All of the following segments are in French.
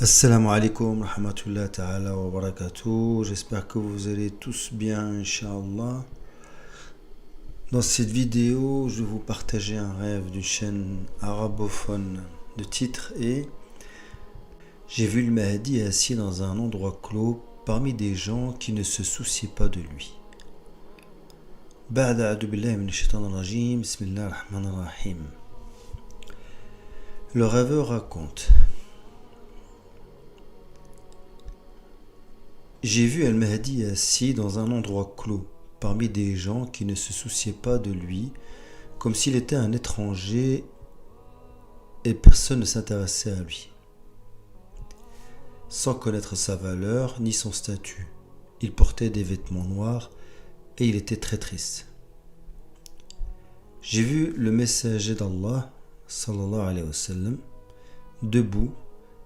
Assalamu alaikum rahmatullah ta'ala wa barakatuh. J'espère que vous allez tous bien, Inch'Allah. Dans cette vidéo, je vais vous partager un rêve d'une chaîne arabophone. Le titre est J'ai vu le Mahdi assis dans un endroit clos parmi des gens qui ne se souciaient pas de lui. Ba'da a'udhu billahi minash shaitanir rajim, bismillahir rahmanir rahim. Le rêveur raconte: J'ai vu Al-Mahdi assis dans un endroit clos, parmi des gens qui ne se souciaient pas de lui, comme s'il était un étranger et personne ne s'intéressait à lui. Sans connaître sa valeur ni son statut, il portait des vêtements noirs et il était très triste. J'ai vu le messager d'Allah, sallallahu alayhi wa sallam, debout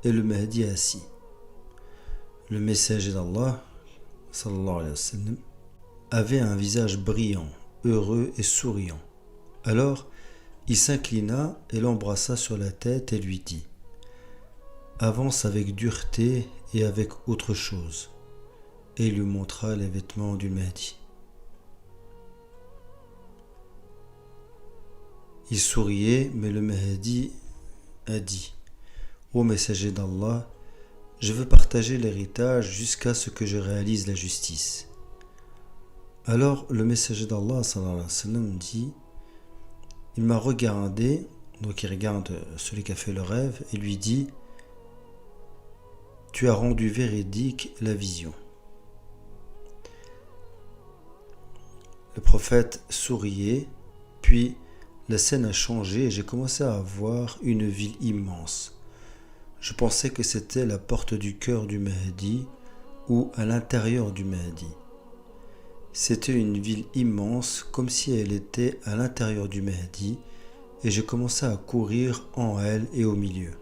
et le Mahdi assis. Le messager d'Allah, sallallahu alayhi wa sallam, avait un visage brillant, heureux et souriant. Alors, il s'inclina et l'embrassa sur la tête et lui dit: Avance avec dureté et avec autre chose. Et il lui montra les vêtements du Mahdi. Il souriait, mais le Mahdi a dit: Ô messager d'Allah, je veux partager l'héritage jusqu'à ce que je réalise la justice. Alors le messager d'Allah sallallahu alayhi wa sallam dit: Il m'a regardé, donc il regarde celui qui a fait le rêve, et lui dit: Tu as rendu véridique la vision. Le prophète souriait, puis la scène a changé et j'ai commencé à voir une ville immense. Je pensais que c'était la porte du cœur du Mahdi ou à l'intérieur du Mahdi. C'était une ville immense, comme si elle était à l'intérieur du Mahdi, et j'ai commencé à courir en elle et au milieu.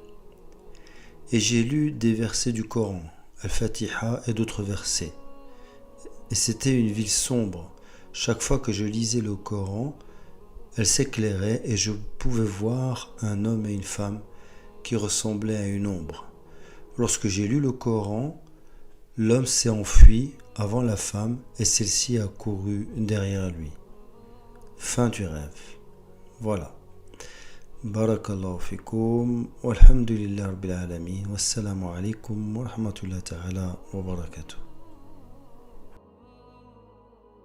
Et j'ai lu des versets du Coran, Al-Fatiha et d'autres versets. Et c'était une ville sombre. Chaque fois que je lisais le Coran, elle s'éclairait et je pouvais voir un homme et une femme qui ressemblait à une ombre. Lorsque j'ai lu le Coran, l'homme s'est enfui avant la femme et celle-ci a couru derrière lui. Fin du rêve. Voilà. Barakallahu fikum. Walhamdulillah rabbil alamin. Wassalamu alaikum wa rahmatullahi ta'ala wa barakatuh.